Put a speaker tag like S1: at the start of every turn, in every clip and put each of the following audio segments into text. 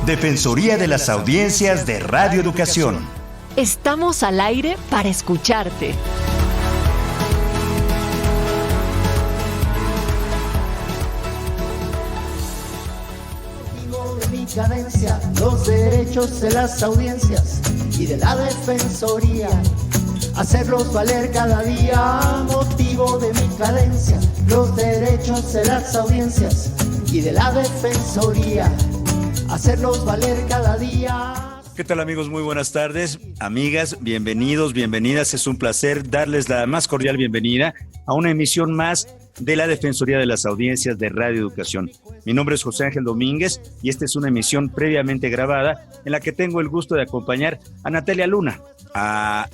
S1: Defensoría de las Audiencias de Radio Educación.
S2: Estamos al aire para escucharte.
S3: Cadencia, los derechos de las audiencias y de la Defensoría, hacerlos valer cada día, motivo de mi cadencia, los derechos de las audiencias y de la Defensoría, hacerlos valer cada día.
S4: ¿Qué tal, amigos? Muy buenas tardes. Amigas, bienvenidos, bienvenidas. Es un placer darles la más cordial bienvenida a una emisión más de la Defensoría de las Audiencias de Radio Educación. Mi nombre es José Ángel Domínguez y esta es una emisión previamente grabada en la que tengo el gusto de acompañar a Natalia Luna,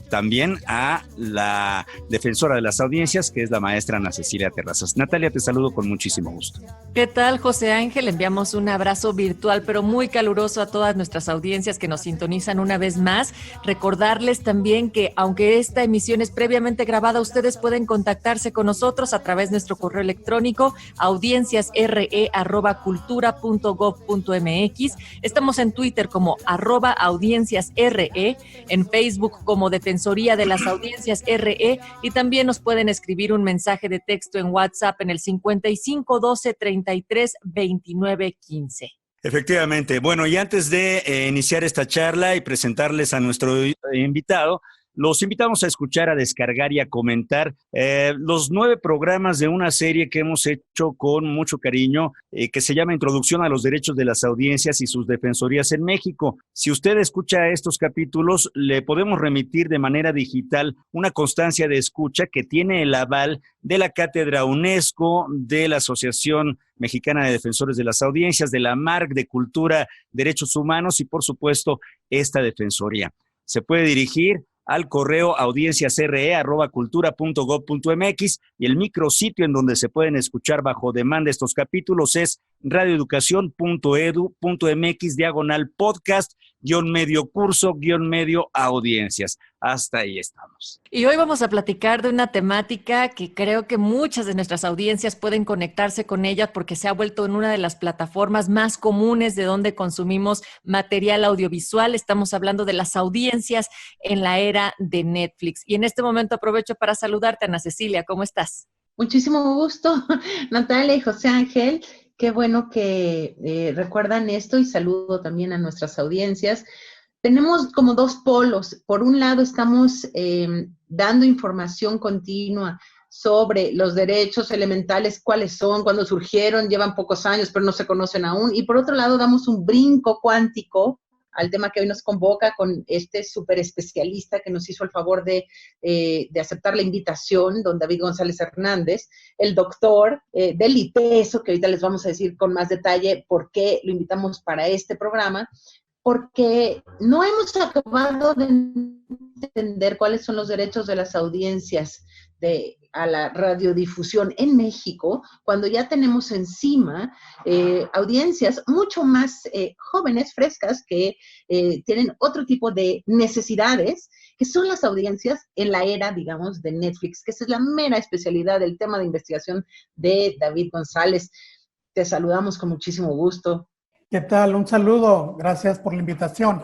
S4: también a la defensora de las audiencias, que es la maestra Ana Cecilia Terrazas. Natalia, te saludo con muchísimo gusto.
S2: ¿Qué tal, José Ángel? Enviamos un abrazo virtual, pero muy caluroso a todas nuestras audiencias que nos sintonizan una vez más. Recordarles también que, aunque esta emisión es previamente grabada, ustedes pueden contactarse con nosotros a través de nuestro correo electrónico audienciasre@cultura.gov.mx. Estamos en Twitter como @audienciasre, en Facebook como Defensoría de las Audiencias RE, y también nos pueden escribir un mensaje de texto en WhatsApp en el 55 12 33 29 15.
S4: Efectivamente. Bueno, y antes de iniciar esta charla y presentarles a nuestro invitado, los invitamos a escuchar, a descargar y a comentar los 9 programas de una serie que hemos hecho con mucho cariño, que se llama Introducción a los Derechos de las Audiencias y sus Defensorías en México. Si usted escucha estos capítulos, le podemos remitir de manera digital una constancia de escucha que tiene el aval de la Cátedra UNESCO, de la Asociación Mexicana de Defensores de las Audiencias, de la MARC, de Cultura, Derechos Humanos y, por supuesto, esta Defensoría. Se puede dirigir al correo audienciasre@cultura.gov.mx y el micrositio en donde se pueden escuchar bajo demanda estos capítulos es radioeducación.edu.mx/podcast _medio curso _ audiencias. Hasta ahí estamos.
S2: Y hoy vamos a platicar de una temática que creo que muchas de nuestras audiencias pueden conectarse con ella porque se ha vuelto en una de las plataformas más comunes de donde consumimos material audiovisual. Estamos hablando de las audiencias en la era de Netflix. Y en este momento aprovecho para saludarte, Ana Cecilia. ¿Cómo estás?
S5: Muchísimo gusto, Natalia y José Ángel. Qué bueno que recuerdan esto y saludo también a nuestras audiencias. Tenemos como 2 polos. Por un lado, estamos dando información continua sobre los derechos elementales, cuáles son, cuándo surgieron, llevan pocos años, pero no se conocen aún. Y por otro lado, damos un brinco cuántico al tema que hoy nos convoca con este súper especialista que nos hizo el favor de aceptar la invitación, don David González Hernández, el doctor del ITESO, que ahorita les vamos a decir con más detalle por qué lo invitamos para este programa, porque no hemos acabado de entender cuáles son los derechos de las audiencias a la radiodifusión en México, cuando ya tenemos encima audiencias mucho más jóvenes, frescas, que tienen otro tipo de necesidades, que son las audiencias en la era, digamos, de Netflix, que esa es la mera especialidad del tema de investigación de David González. Te saludamos con muchísimo gusto.
S6: ¿Qué tal? Un saludo. Gracias por la invitación.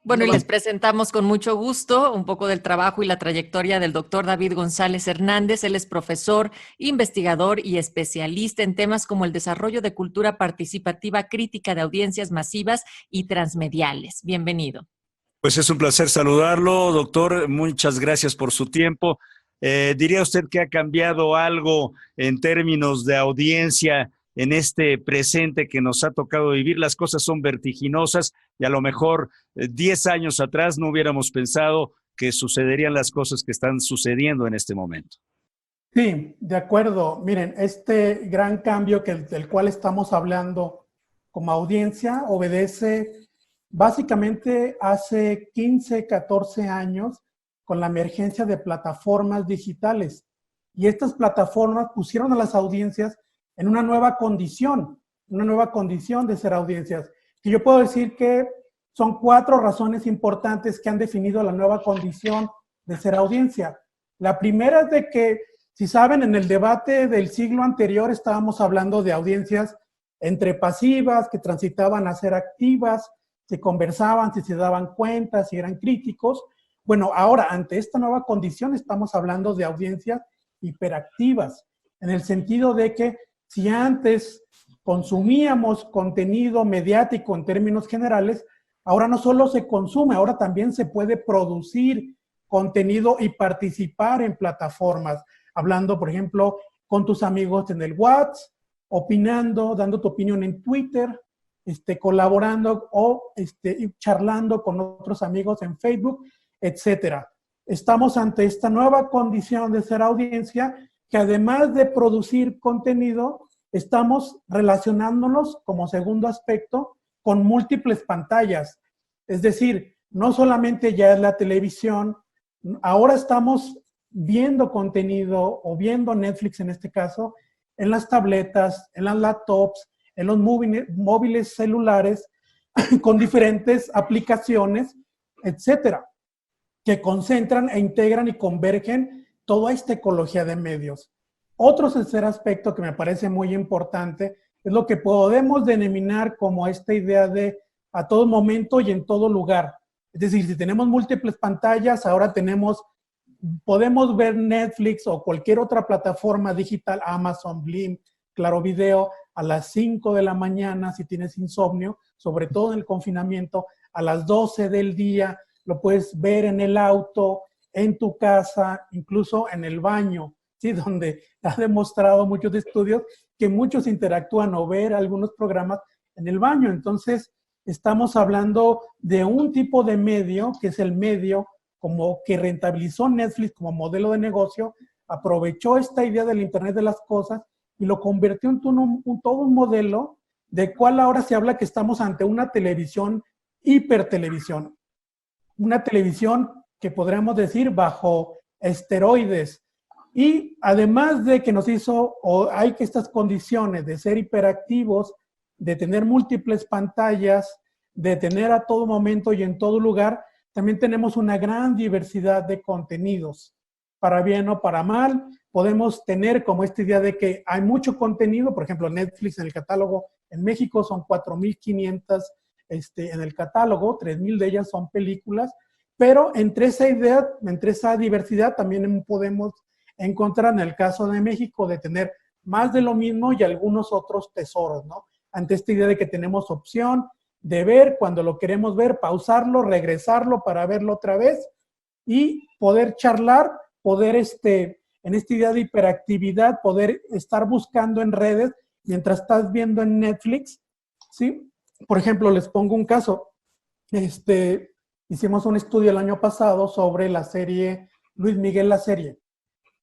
S2: Bueno, y les presentamos con mucho gusto un poco del trabajo y la trayectoria del doctor David González Hernández. Él es profesor, investigador y especialista en temas como el desarrollo de cultura participativa crítica de audiencias masivas y transmediales. Bienvenido.
S4: Pues es un placer saludarlo, doctor. Muchas gracias por su tiempo. ¿Diría usted que ha cambiado algo en términos de audiencia en este presente que nos ha tocado vivir? Las cosas son vertiginosas y a lo mejor 10 años atrás no hubiéramos pensado que sucederían las cosas que están sucediendo en este momento.
S6: Sí, de acuerdo. Miren, este gran cambio del cual estamos hablando como audiencia obedece básicamente hace 15, 14 años con la emergencia de plataformas digitales. Y estas plataformas pusieron a las audiencias en una nueva condición de ser audiencias. Y yo puedo decir que son 4 razones importantes que han definido la nueva condición de ser audiencia. La primera es de que, si saben, en el debate del siglo anterior estábamos hablando de audiencias entre pasivas, que transitaban a ser activas, se conversaban, si se daban cuenta, si eran críticos. Bueno, ahora, ante esta nueva condición, estamos hablando de audiencias hiperactivas, en el sentido de que si antes consumíamos contenido mediático en términos generales, ahora no solo se consume, ahora también se puede producir contenido y participar en plataformas, hablando, por ejemplo, con tus amigos en el WhatsApp, opinando, dando tu opinión en Twitter, colaborando o charlando con otros amigos en Facebook, etcétera. Estamos ante esta nueva condición de ser audiencia que además de producir contenido, estamos relacionándonos como segundo aspecto con múltiples pantallas. Es decir, no solamente ya es la televisión, ahora estamos viendo contenido o viendo Netflix en este caso, en las tabletas, en las laptops, en los móviles celulares, con diferentes aplicaciones, etcétera, que concentran e integran y convergen toda esta ecología de medios. Otro tercer aspecto que me parece muy importante es lo que podemos denominar como esta idea de a todo momento y en todo lugar. Es decir, si tenemos múltiples pantallas, ahora podemos ver Netflix o cualquier otra plataforma digital, Amazon, Blim, Claro Video, a las 5 de la mañana si tienes insomnio, sobre todo en el confinamiento, a las 12 del día, lo puedes ver en el auto, en tu casa, incluso en el baño, ¿sí? Donde ha demostrado muchos estudios que muchos interactúan o ver algunos programas en el baño. Entonces, estamos hablando de un tipo de medio, que es el medio como que rentabilizó Netflix como modelo de negocio, aprovechó esta idea del Internet de las cosas y lo convirtió en todo un modelo de cual ahora se habla que estamos ante una televisión, hipertelevisión. Una televisión que podríamos decir bajo esteroides. Y además de que nos hizo, o hay que estas condiciones de ser hiperactivos, de tener múltiples pantallas, de tener a todo momento y en todo lugar, también tenemos una gran diversidad de contenidos. Para bien o para mal, podemos tener como esta idea de que hay mucho contenido, por ejemplo, Netflix en el catálogo en México son 4,500 en el catálogo, 3,000 de ellas son películas, pero entre esa idea, entre esa diversidad también podemos encontrar en el caso de México de tener más de lo mismo y algunos otros tesoros, ¿no? Ante esta idea de que tenemos opción de ver cuando lo queremos ver, pausarlo, regresarlo para verlo otra vez y poder charlar, poder en esta idea de hiperactividad, poder estar buscando en redes mientras estás viendo en Netflix, ¿sí? Por ejemplo, les pongo un caso. Hicimos un estudio el año pasado sobre la serie Luis Miguel, la serie.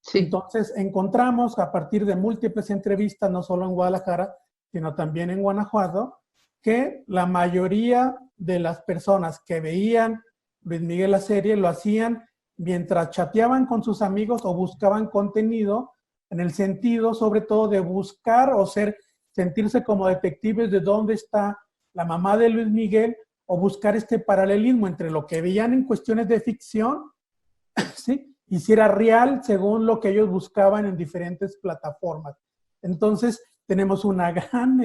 S6: Sí. Entonces, encontramos a partir de múltiples entrevistas, no solo en Guadalajara, sino también en Guanajuato, que la mayoría de las personas que veían Luis Miguel, la serie, lo hacían mientras chateaban con sus amigos o buscaban contenido, en el sentido sobre todo de buscar o sentirse como detectives de dónde está la mamá de Luis Miguel, o buscar este paralelismo entre lo que veían en cuestiones de ficción, ¿sí? Y si era real según lo que ellos buscaban en diferentes plataformas. Entonces, tenemos una gran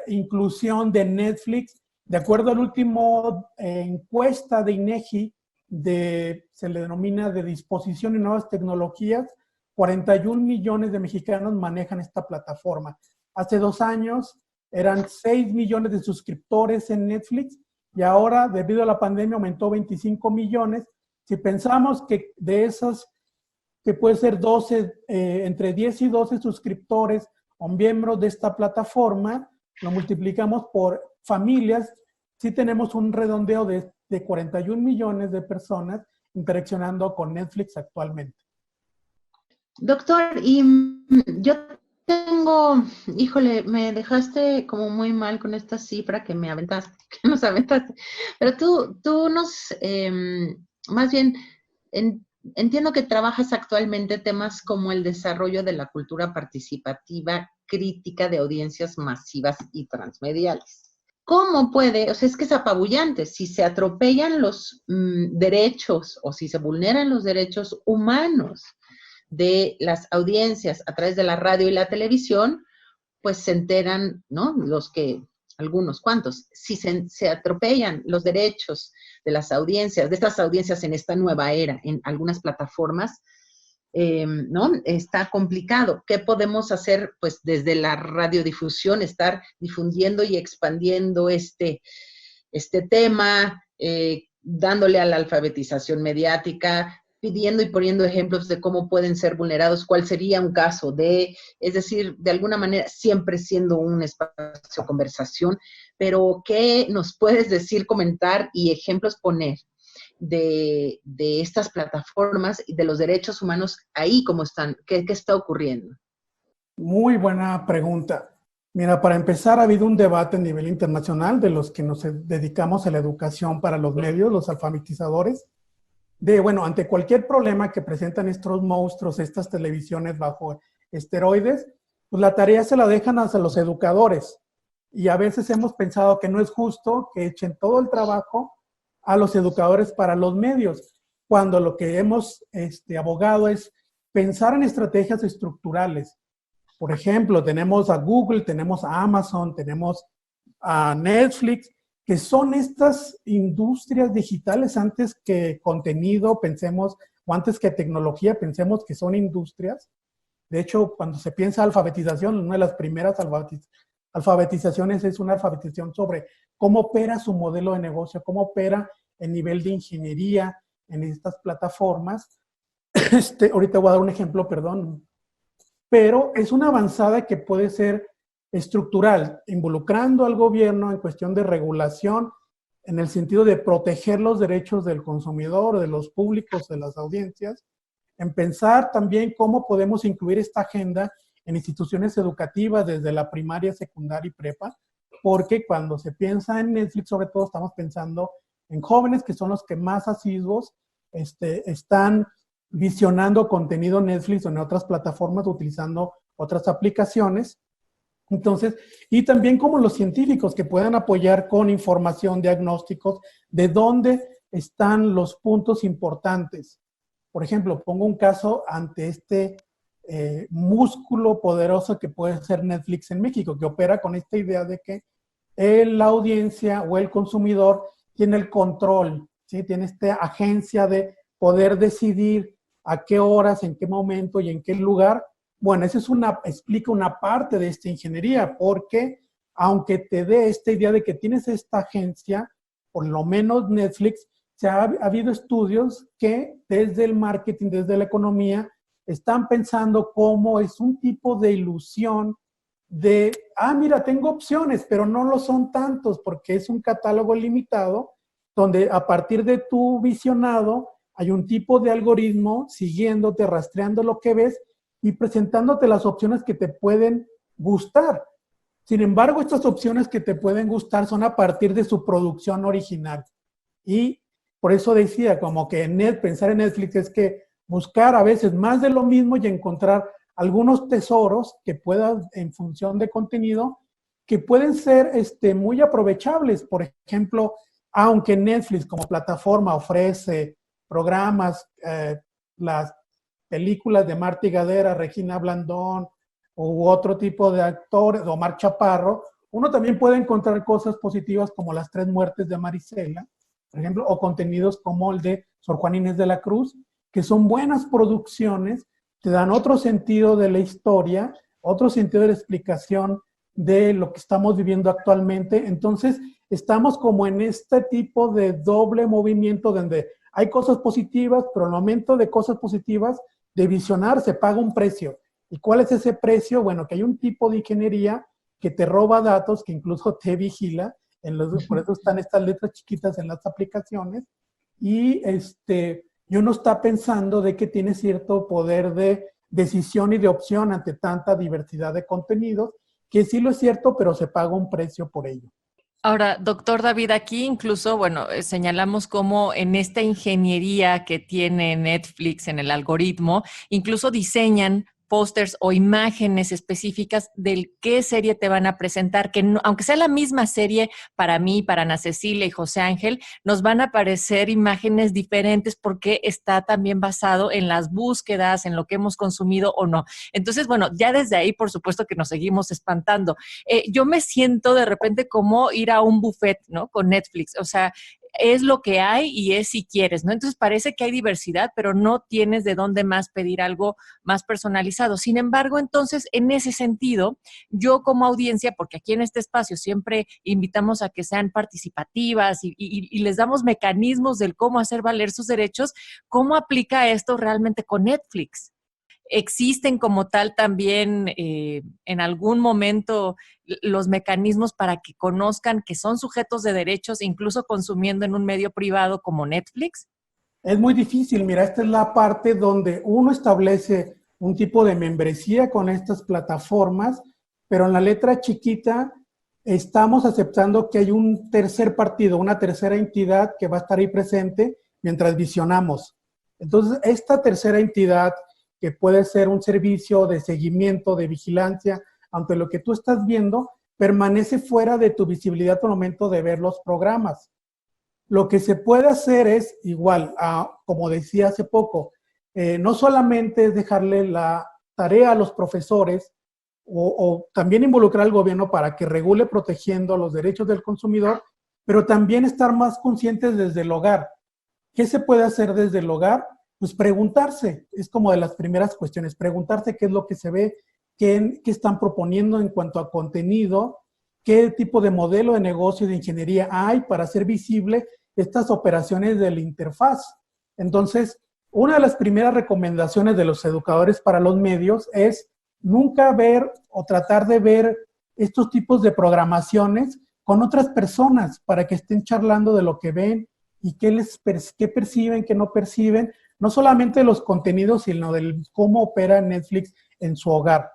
S6: inclusión de Netflix. De acuerdo al último encuesta de INEGI, se le denomina de disposición y nuevas tecnologías, 41 millones de mexicanos manejan esta plataforma. Hace 2 años eran 6 millones de suscriptores en Netflix y ahora, debido a la pandemia, aumentó 25 millones. Si pensamos que de esos, que puede ser entre 10 y 12 suscriptores o miembros de esta plataforma, lo multiplicamos por familias, sí tenemos un redondeo de 41 millones de personas interaccionando con Netflix actualmente.
S5: Doctor, y yo híjole, me dejaste como muy mal con esta cifra que nos aventaste, pero tú más bien, entiendo que trabajas actualmente temas como el desarrollo de la cultura participativa crítica de audiencias masivas y transmediales. ¿Cómo puede? O sea, es que es apabullante. Si se atropellan los derechos o si se vulneran los derechos humanos de las audiencias a través de la radio y la televisión, pues se enteran, ¿no? Algunos cuantos, si se atropellan los derechos de las audiencias, de estas audiencias en esta nueva era, en algunas plataformas, ¿no? Está complicado. ¿Qué podemos hacer? Pues desde la radiodifusión, estar difundiendo y expandiendo este tema, dándole a la alfabetización mediática, pidiendo y poniendo ejemplos de cómo pueden ser vulnerados, cuál sería un caso es decir, de alguna manera, siempre siendo un espacio de conversación, pero ¿qué nos puedes decir, comentar y ejemplos poner de estas plataformas y de los derechos humanos ahí, cómo están? ¿Qué está ocurriendo?
S6: Muy buena pregunta. Mira, para empezar, ha habido un debate a nivel internacional de los que nos dedicamos a la educación para los medios, los alfabetizadores, ante cualquier problema que presentan estos monstruos, estas televisiones bajo esteroides, pues la tarea se la dejan hacia los educadores. Y a veces hemos pensado que no es justo que echen todo el trabajo a los educadores para los medios, cuando lo que hemos abogado es pensar en estrategias estructurales. Por ejemplo, tenemos a Google, tenemos a Amazon, tenemos a Netflix, que son estas industrias digitales antes que contenido, pensemos, o antes que tecnología, pensemos que son industrias. De hecho, cuando se piensa alfabetización, una de las primeras alfabetizaciones es una alfabetización sobre cómo opera su modelo de negocio, cómo opera el nivel de ingeniería en estas plataformas. Ahorita voy a dar un ejemplo, perdón. Pero es una avanzada que puede ser estructural, involucrando al gobierno en cuestión de regulación, en el sentido de proteger los derechos del consumidor, de los públicos, de las audiencias, en pensar también cómo podemos incluir esta agenda en instituciones educativas desde la primaria, secundaria y prepa, porque cuando se piensa en Netflix, sobre todo estamos pensando en jóvenes que son los que más asiduos están visionando contenido Netflix o en otras plataformas utilizando otras aplicaciones. Entonces, y también como los científicos que puedan apoyar con información, diagnósticos, de dónde están los puntos importantes. Por ejemplo, pongo un caso ante este músculo poderoso que puede ser Netflix en México, que opera con esta idea de que la audiencia o el consumidor tiene el control, ¿sí? Tiene esta agencia de poder decidir a qué horas, en qué momento y en qué lugar. Bueno, eso explica una parte de esta ingeniería, porque aunque te dé esta idea de que tienes esta agencia, por lo menos Netflix, ha habido estudios que desde el marketing, desde la economía, están pensando cómo es un tipo de ilusión de, mira, tengo opciones, pero no lo son tantos, porque es un catálogo limitado, donde a partir de tu visionado hay un tipo de algoritmo siguiéndote, rastreando lo que ves, y presentándote las opciones que te pueden gustar. Sin embargo, estas opciones que te pueden gustar son a partir de su producción original. Y por eso decía, como que pensar en Netflix es que buscar a veces más de lo mismo y encontrar algunos tesoros que puedan, en función de contenido, que pueden ser muy aprovechables. Por ejemplo, aunque Netflix como plataforma ofrece programas, las películas de Marta Gadera, Regina Blandón u otro tipo de actores, Omar Chaparro, uno también puede encontrar cosas positivas como Las Tres Muertes de Marisela, por ejemplo, o contenidos como el de Sor Juana Inés de la Cruz, que son buenas producciones, te dan otro sentido de la historia, otro sentido de la explicación de lo que estamos viviendo actualmente. Entonces, estamos como en este tipo de doble movimiento donde hay cosas positivas, pero al momento de cosas positivas, de visionar, se paga un precio. ¿Y cuál es ese precio? Bueno, que hay un tipo de ingeniería que te roba datos, que incluso te vigila, por eso están estas letras chiquitas en las aplicaciones, y uno está pensando de que tiene cierto poder de decisión y de opción ante tanta diversidad de contenidos, que sí lo es cierto, pero se paga un precio por ello.
S2: Ahora, doctor David, aquí incluso, señalamos cómo en esta ingeniería que tiene Netflix en el algoritmo, incluso diseñan pósters o imágenes específicas del qué serie te van a presentar, que no, aunque sea la misma serie para mí, para Ana Cecilia y José Ángel, nos van a aparecer imágenes diferentes porque está también basado en las búsquedas, en lo que hemos consumido o no. Entonces, bueno, ya desde ahí, por supuesto que nos seguimos espantando. Yo me siento de repente como ir a un buffet, ¿no? Con Netflix, o sea, es lo que hay y es si quieres, ¿no? Entonces parece que hay diversidad, pero no tienes de dónde más pedir algo más personalizado. Sin embargo, entonces, en ese sentido, yo como audiencia, porque aquí en este espacio siempre invitamos a que sean participativas y les damos mecanismos del cómo hacer valer sus derechos, ¿cómo aplica esto realmente con Netflix? ¿Existen como tal también en algún momento los mecanismos para que conozcan que son sujetos de derechos, incluso consumiendo en un medio privado como Netflix?
S6: Es muy difícil, mira, esta es la parte donde uno establece un tipo de membresía con estas plataformas, pero en la letra chiquita estamos aceptando que hay un tercer partido, una tercera entidad que va a estar ahí presente mientras visionamos. Entonces, esta tercera entidad, que puede ser un servicio de seguimiento, de vigilancia, ante lo que tú estás viendo, permanece fuera de tu visibilidad al momento de ver los programas. Lo que se puede hacer es igual, como decía hace poco, no solamente es dejarle la tarea a los profesores o también involucrar al gobierno para que regule protegiendo los derechos del consumidor, pero también estar más conscientes desde el hogar. ¿Qué se puede hacer desde el hogar? Pues preguntarse, es como de las primeras cuestiones, preguntarse qué es lo que se ve, qué están proponiendo en cuanto a contenido, qué tipo de modelo de negocio y de ingeniería hay para hacer visible estas operaciones de la interfaz. Entonces, una de las primeras recomendaciones de los educadores para los medios es nunca ver o tratar de ver estos tipos de programaciones con otras personas para que estén charlando de lo que ven y qué perciben, qué no perciben, no solamente los contenidos, sino del cómo opera Netflix en su hogar.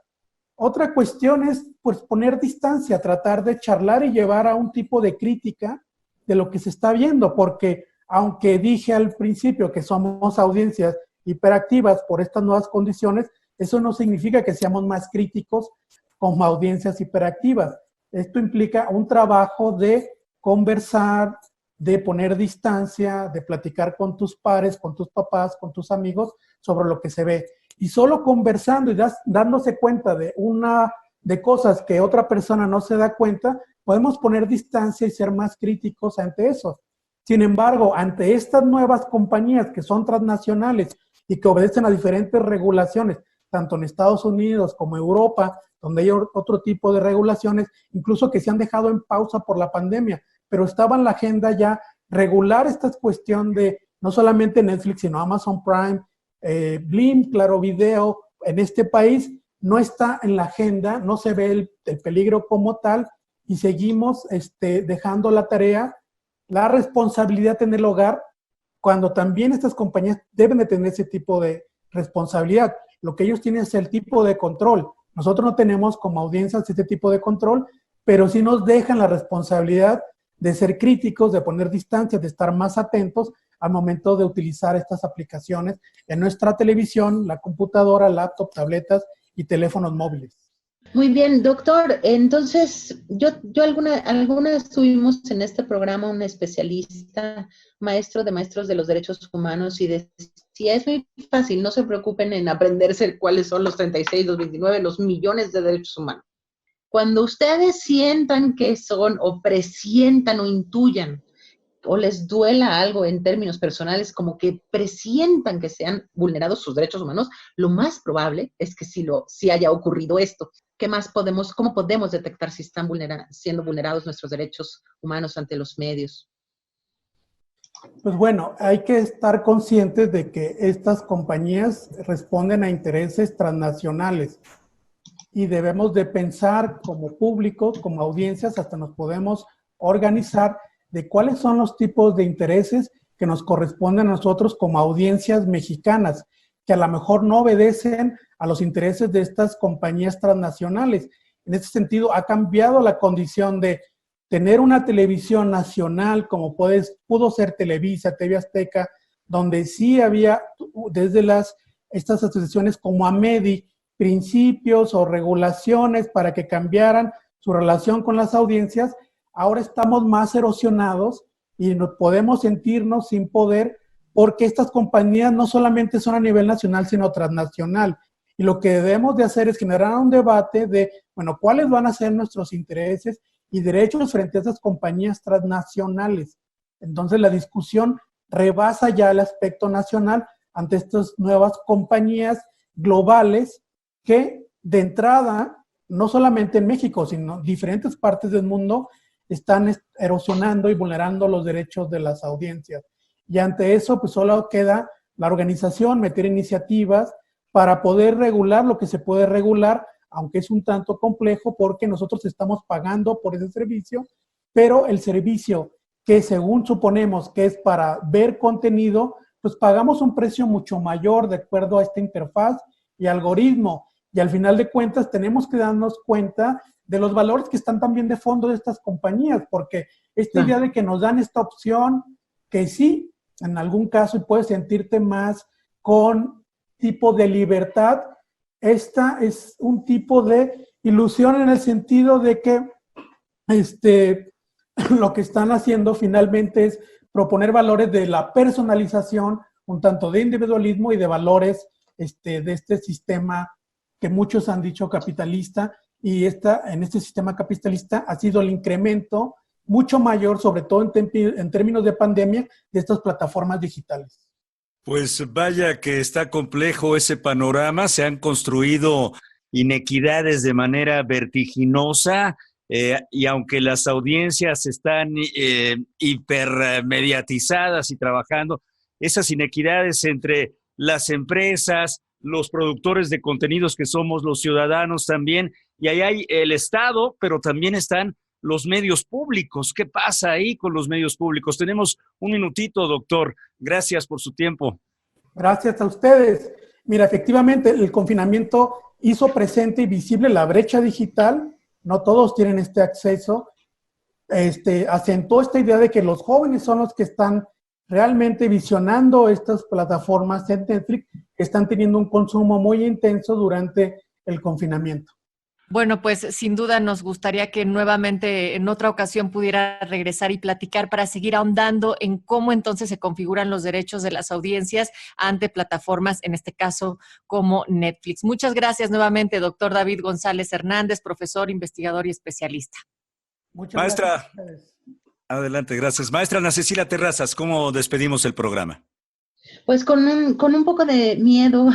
S6: Otra cuestión es pues poner distancia, tratar de charlar y llevar a un tipo de crítica de lo que se está viendo, porque aunque dije al principio que somos audiencias hiperactivas por estas nuevas condiciones, eso no significa que seamos más críticos como audiencias hiperactivas. Esto implica un trabajo de conversar, de poner distancia, de platicar con tus pares, con tus papás, con tus amigos sobre lo que se ve. Y solo conversando y dándose cuenta de cosas que otra persona no se da cuenta, podemos poner distancia y ser más críticos ante eso. Sin embargo, ante estas nuevas compañías que son transnacionales y que obedecen a diferentes regulaciones, tanto en Estados Unidos como Europa, donde hay otro tipo de regulaciones, incluso que se han dejado en pausa por la pandemia, pero estaba en la agenda ya regular esta cuestión de no solamente Netflix, sino Amazon Prime, Blim, Claro Video, en este país no está en la agenda, no se ve el peligro como tal y seguimos dejando la tarea, la responsabilidad en el hogar, cuando también estas compañías deben de tener ese tipo de responsabilidad. Lo que ellos tienen es el tipo de control. Nosotros no tenemos como audiencias este tipo de control, pero sí nos dejan la responsabilidad de ser críticos, de poner distancia, de estar más atentos al momento de utilizar estas aplicaciones en nuestra televisión, la computadora, laptop, tabletas y teléfonos móviles.
S5: Muy bien, doctor. Entonces, yo alguna vez tuvimos en este programa un especialista, maestro de maestros de los derechos humanos, y decía, es muy fácil, no se preocupen en aprenderse cuáles son los 36, los 29, los millones de derechos humanos. Cuando ustedes sientan que son, o presientan o intuyan, o les duela algo en términos personales, como que presientan que sean vulnerados sus derechos humanos, lo más probable es que sí haya ocurrido esto. ¿Qué más cómo podemos detectar si están siendo vulnerados nuestros derechos humanos ante los medios?
S6: Pues bueno, hay que estar conscientes de que estas compañías responden a intereses transnacionales y debemos de pensar como público, como audiencias, hasta nos podemos organizar de cuáles son los tipos de intereses que nos corresponden a nosotros como audiencias mexicanas, que a lo mejor no obedecen a los intereses de estas compañías transnacionales. En este sentido, ha cambiado la condición de tener una televisión nacional, como pudo ser Televisa, TV Azteca, donde sí había desde estas asociaciones como AMEDI, principios o regulaciones para que cambiaran su relación con las audiencias, ahora estamos más erosionados y podemos sentirnos sin poder porque estas compañías no solamente son a nivel nacional, sino transnacional. Y lo que debemos de hacer es generar un debate de, bueno, ¿cuáles van a ser nuestros intereses y derechos frente a esas compañías transnacionales? Entonces la discusión rebasa ya el aspecto nacional ante estas nuevas compañías globales que de entrada, no solamente en México, sino en diferentes partes del mundo, están erosionando y vulnerando los derechos de las audiencias. Y ante eso, pues solo queda la organización meter iniciativas para poder regular lo que se puede regular, aunque es un tanto complejo porque nosotros estamos pagando por ese servicio, pero el servicio que según suponemos que es para ver contenido, pues pagamos un precio mucho mayor de acuerdo a esta interfaz y algoritmo. Y al final de cuentas tenemos que darnos cuenta de los valores que están también de fondo de estas compañías, porque esta idea de que nos dan esta opción, que sí, en algún caso puedes sentirte más con tipo de libertad, esta es un tipo de ilusión en el sentido de que lo que están haciendo finalmente es proponer valores de la personalización, un tanto de individualismo y de valores de este sistema que muchos han dicho capitalista, y en este sistema capitalista ha sido el incremento mucho mayor, sobre todo en términos de pandemia, de estas plataformas digitales.
S4: Pues vaya que está complejo ese panorama, se han construido inequidades de manera vertiginosa, y aunque las audiencias están hipermediatizadas y trabajando, esas inequidades entre las empresas, los productores de contenidos que somos los ciudadanos también, y ahí hay el Estado, pero también están los medios públicos. ¿Qué pasa ahí con los medios públicos? Tenemos un minutito, doctor. Gracias por su tiempo. Gracias
S6: a ustedes. Mira, efectivamente, el confinamiento hizo presente y visible la brecha digital. No todos tienen este acceso. Acentuó esta idea de que los jóvenes son los que están realmente visionando estas plataformas en Netflix, que están teniendo un consumo muy intenso durante el confinamiento.
S2: Bueno, pues sin duda nos gustaría que nuevamente en otra ocasión pudiera regresar y platicar para seguir ahondando en cómo entonces se configuran los derechos de las audiencias ante plataformas, en este caso como Netflix. Muchas gracias nuevamente, doctor David González Hernández, profesor, investigador y especialista.
S4: Muchas Maestra, gracias. Adelante, gracias. Maestra Ana Cecilia Terrazas, ¿cómo despedimos el programa?
S5: Pues con un poco de miedo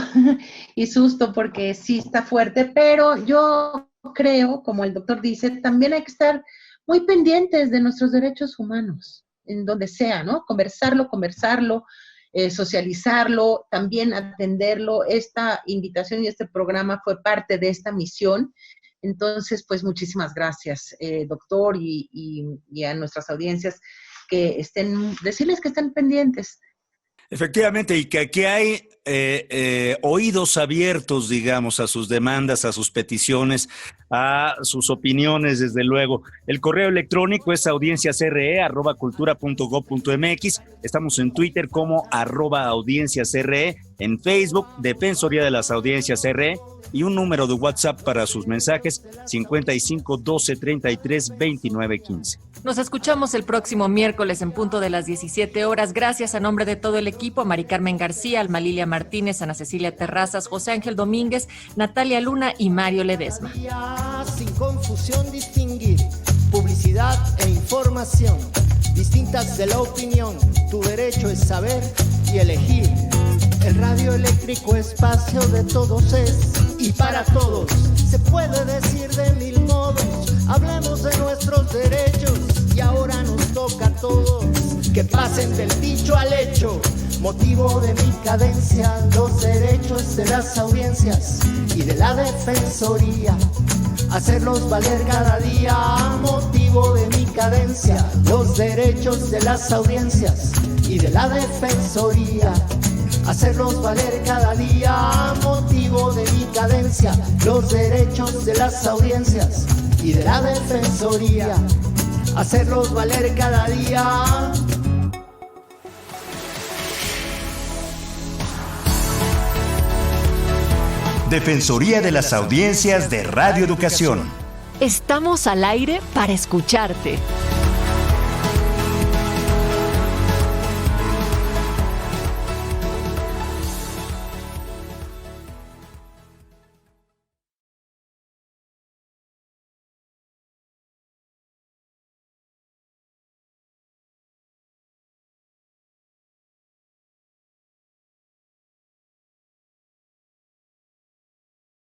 S5: y susto, porque sí está fuerte, pero yo creo, como el doctor dice, también hay que estar muy pendientes de nuestros derechos humanos, en donde sea, ¿no? Conversarlo, socializarlo, también atenderlo. Esta invitación y este programa fue parte de esta misión. Entonces, pues muchísimas gracias, doctor, y a nuestras audiencias decirles que estén pendientes.
S4: Efectivamente, y que aquí hay oídos abiertos, digamos, a sus demandas, a sus peticiones, a sus opiniones, desde luego. El correo electrónico es audienciasre@cultura.gov.mx. Estamos en Twitter como @audienciasre, en Facebook, Defensoría de las Audiencias RE, y un número de WhatsApp para sus mensajes, 55 12 33 29 15.
S2: Nos escuchamos el próximo miércoles en punto de las 17 horas. Gracias a nombre de todo el equipo, a Mari Carmen García, Alma Lilia Martínez, Ana Cecilia Terrazas, José Ángel Domínguez, Natalia Luna y Mario Ledesma.
S3: Sin confusión distinguir publicidad e información, distintas de la opinión, tu derecho es saber y elegir. El radio eléctrico espacio de todos es y para todos. Se puede decir de mil modos, hablemos de nuestros derechos y ahora nos toca a todos que pasen del dicho al hecho. Motivo de mi cadencia, los derechos de las audiencias y de la defensoría, hacerlos valer cada día. Motivo de mi cadencia, los derechos de las audiencias y de la defensoría, hacerlos valer cada día. Motivo de mi cadencia, los derechos de las audiencias y de la defensoría, hacerlos valer cada día.
S1: Defensoría de las Audiencias de Radio Educación.
S2: Estamos al aire para escucharte.